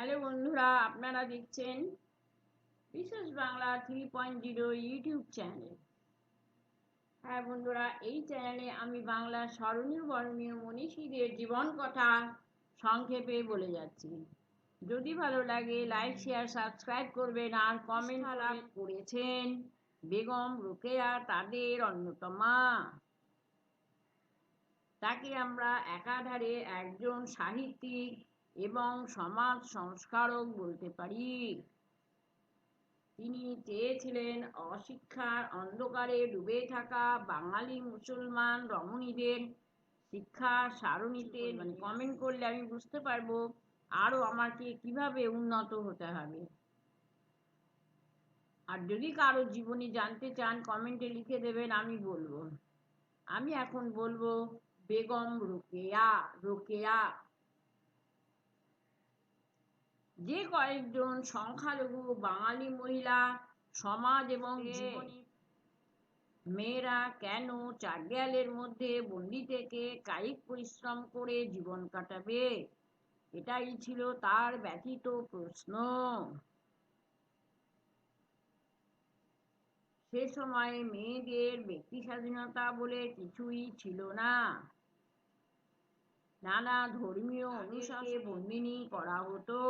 Hello বন্ধুরা, আপনারা দেখছেন বিশেষ বাংলা 3.0 ইউটিউব চ্যানেল। হ্যাঁ বন্ধুরা, এই চ্যানেলে আমি বাংলা স্মরণীয় বরণীয় মনীষীদের জীবন কথা সংক্ষেপে বলে যাচ্ছি। যদি ভালো লাগে লাইক শেয়ার সাবস্ক্রাইব করবেন আর কমেন্ট করেছেন বেগম রোকেয়া তাদের অন্যতমা। তাকে আমরা একাধারে একজন সাহিত্যিক এবং সমাজ সংস্কারক বলতে পারি। তিনি চেয়েছিলেন অশিক্ষার অন্ধকারে ডুবে থাকা বাঙালি মুসলমান রমণীদের শিক্ষা সারণীতে কমেন্ট করলে আমি বুঝতে পারবো আরও আমাকে কিভাবে উন্নত হতে হবে। আর যদি কারো জীবনী জানতে চান কমেন্টে লিখে দেবেন, আমি বলবো। আমি এখন বলবো বেগম রোকেয়া। রোকেয়া যে কয়েকজন সংখ্যালঘু বাঙালি মহিলা সমাজ এবং জীবনী মেয়েরা কেন চার দেয়ালের মধ্যে বন্দি থেকে কায়িক পরিশ্রম করে জীবন কাটাবে, এটাই ছিল তার ব্যথিত প্রশ্ন। সে সময়ে মেয়েদের ব্যক্তি স্বাধীনতা বলে কিছুই ছিল না। নানা ধর্মীয় অনুশাসনে বন্দিনী করা হতো।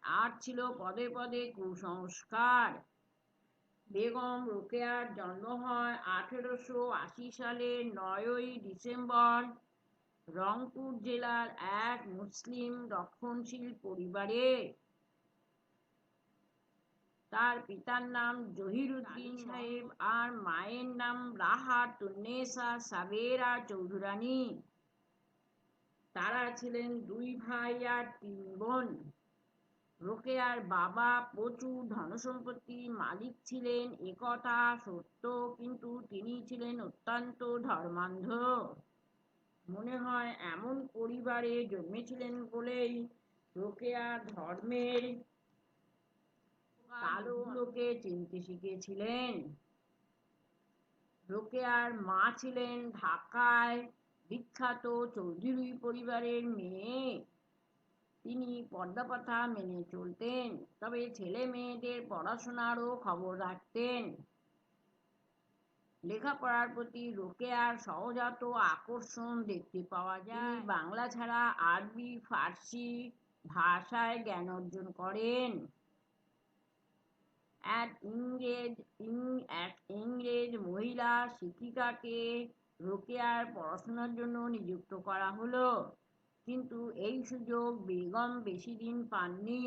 আর ছিল পদে পদে কুসংস্কার। বেগম রোকেয়ার জন্ম হয় 1880 সালের 9ই ডিসেম্বর রংপুর জেলার এক মুসলিম রক্ষণশীল পরিবারে। তার পিতার নাম জহিরুদ্দিন সাহেব আর মায়ের নাম রাহাতুন্নেসা সাবেরা চৌধুরানী। তারা ছিলেন দুই ভাই আর তিন বোন। রোকেয়ার বাবা প্রচুর ধনসম্পত্তির মালিক ছিলেন, একথা সত্য, কিন্তু তিনি ছিলেন অত্যন্ত ধর্মান্ধ। মনে হয় এমন পরিবারে জন্মেছিলেন বলেই রোকেয়া ধর্মের কালোগুলোকে চিনতে শিখেছিলেন। রোকেয়ার মা ছিলেন ঢাকায় বিখ্যাত চৌধুরী পরিবারের মেয়ে। তিনি পর্দা প্রথা মেনে চলতেন, তবে ছেলে মেয়েদের পড়াশোনারও খবর রাখতেন। লেখাপড়ার প্রতি রোকেয়ার সহজাত আকর্ষণ দেখতে পাওয়া যায়। বাংলা ছাড়া আরবি ফার্সি ভাষায় জ্ঞান অর্জন করেন। এক ইংরেজ মহিলা শিক্ষিকাকে রোকেয়ার পড়াশোনার জন্য নিযুক্ত করা হলো, কিন্তু এই সুযোগ বেগম বেশি দিন পাননি।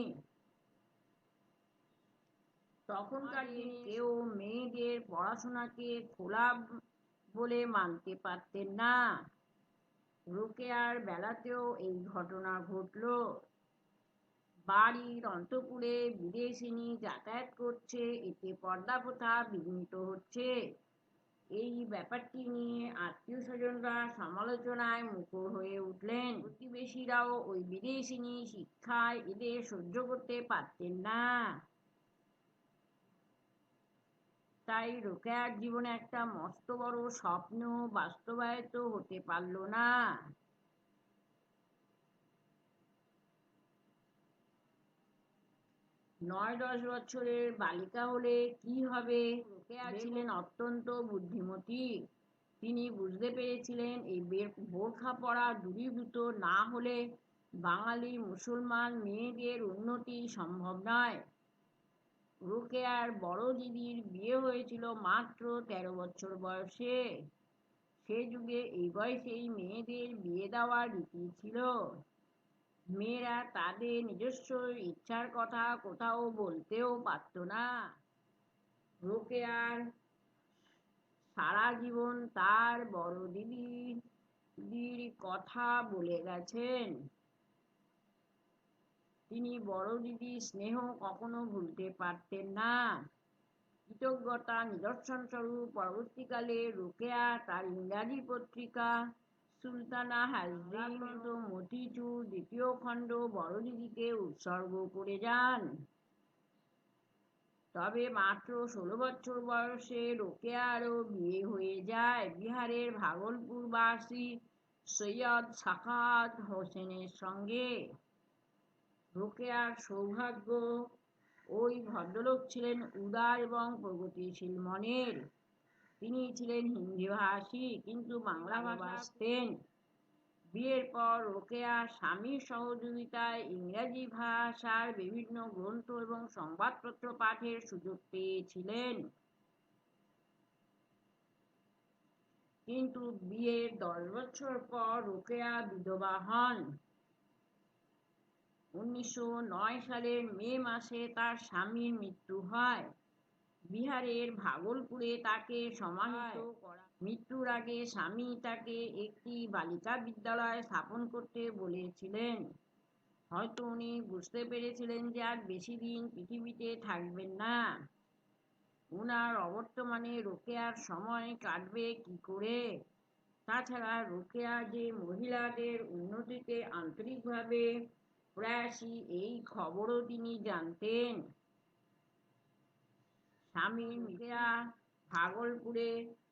তখনকার দিনে কেউ মেয়েদের পড়াশোনাকে খোলা বলে মানতে পারতেন না। রোকেয়ার বেলাতেও এই ঘটনা ঘটল। বাড়ির অন্তঃপুরে বিদেশিনী যাতায়াত করছে, এতে পর্দা প্রথা বিঘ্নিত হচ্ছে। এই ব্যাপারটি নিয়ে আত্মীয় স্বজনরা সমালোচনায় মুখর হয়ে উঠলেন। প্রতিবেশীরাও ওই বিদেশিনী শিক্ষায় এদের সহ্য করতে পারতেন না। তাই রোকেয়ার জীবনে একটা মস্ত বড় স্বপ্ন বাস্তবায়িত হতে পারল না। 9-10 বছরের বালিকা হলে কি হবে? রোকেয়া ছিলেন অত্যন্ত বুদ্ধিমতী। তিনি বুঝতে পেরেছিলেন এই বোরখা পরা দূরীভূত না হলে বাঙালি মুসলমান মেয়েদের উন্নতি সম্ভব নয়। রোকেয়ার বড় দিদির বিয়ে হয়েছিল মাত্র 13 বছর বয়সে। সে যুগে এই বয়সেই মেয়েদের বিয়ে দেওয়ার রীতি ছিল। মেয়েরা তাদের নিজস্ব ইচ্ছার কথা কোথাও বলতেও পারত না। রোকেয়ার সারা জীবন তার বড় দিদির কথা বলে গেছেন। তিনি বড় দিদির স্নেহ কখনো ভুলতে পারতেন না। কৃতজ্ঞতা নিদর্শন স্বরূপ পরবর্তীকালে রোকেয়া তার ইংরাজি পত্রিকা সুলতানা হাজরিন মতিচুর 2য় খণ্ড বড় দিদিকে উৎসর্গ করে যান। তবে মাত্র 16 বছর বয়সে রোকেয়ারও বিয়ে হয়ে যায় বিহারের ভাগলপুরবাসী সৈয়দ সাখাওয়াত হোসেনের সঙ্গে। রোকেয়ার সৌভাগ্য, ওই ভদ্রলোক ছিলেন উদার এবং প্রগতিশীল মনের। তিনি ছিলেন হিন্দিভাষী কিন্তু বাংলা ভালোবাসতেন। বিয়ের পর রোকেয়া স্বামীর সহযোগিতায় ইংরেজি ভাষার বিভিন্ন গ্রন্থ এবং সংবাদপত্র পাঠের সুযোগ পেয়েছিলেন। কিন্তু বিয়ের 10 বছর পর রোকেয়া বিধবা হন। 1909 সালের মে মাসে তার স্বামীর মৃত্যু হয়। বিহারের ভাগলপুরে তাকে সমাহিত করা। মৃত্যুর আগে স্বামী তাকে একটি বালিকা বিদ্যালয় স্থাপন করতে বলেছিলেন। হয়তো উনি বুঝতে পেরেছিলেন যে আর বেশি দিন পৃথিবীতে থাকবেন না। উনার অবর্তমানে রোকেয়ার সময় কাটবে কি করে? তাছাড়া রোকেয়া যে মহিলাদের উন্নতিতে আন্তরিকভাবে প্রয়াসী এই খবরও তিনি জানতেন। স্বামী রোকেয়া ভাগলপুরে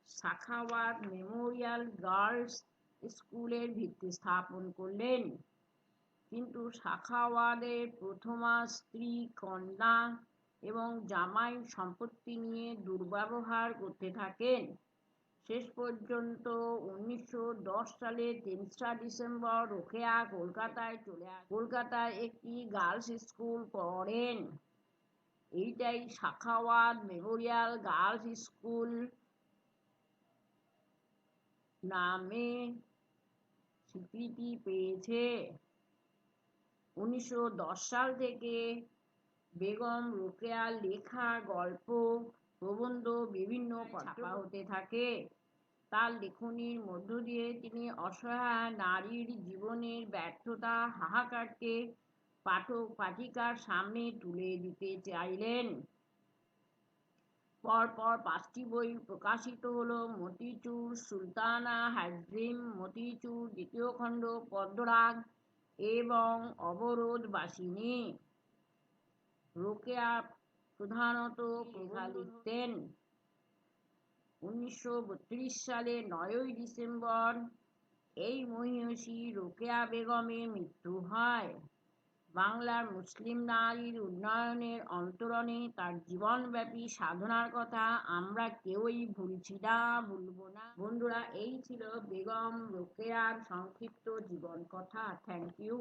সাখাওয়াত মেমোরিয়াল গার্লস স্কুলের ভিত্তি স্থাপন করলেন। কিন্তু সাখাওয়াতের প্রথমা স্ত্রী, কন্যা এবং জামাই সম্পত্তি নিয়ে দুর্ব্যবহার করতে থাকেন। শেষ পর্যন্ত 1910 সালে 3 ডিসেম্বর রোকেয়া কলকাতায় চলে আসেন। কলকাতায় একটি গার্লস স্কুল পড়েন। এইটাই সাখাওয়াত মেমোরিয়াল গার্লস স্কুল নামে স্বীকৃতি পেয়েছে। 1910 সাল থেকে বেগম রোকেয়ার লেখা গল্প, প্রবন্ধ বিভিন্ন ছাপা হতে থাকে। তার লেখনীর মধ্য দিয়ে তিনি অসহায় নারীর জীবনের ব্যর্থতা, হাহাকারকে পাঠক পাঠিকার সামনে তুলে দিতে চাইলেন। পরপর 5টি বই প্রকাশিত হলো: মতিচুর, সুলতানা হাজরিন, মতিচুর দ্বিতীয় খণ্ড, পদ্মরাগ এবং অবরোধবাসিনী। রোকেয়া প্রধানত লেখা লিখতেন। 1932 সালে 9 ডিসেম্বর এই মহিয়সী রোকেয়া বেগমের মৃত্যু হয়। বাংলার মুসলিম নারীর উন্নয়নের অন্তরণে তার জীবনব্যাপী সাধনার কথা আমরা কেউই ভুলছি না, ভুলব না। বন্ধুরা, এই ছিল বেগম রোকেয়ার সংক্ষিপ্ত জীবন কথা। Thank you.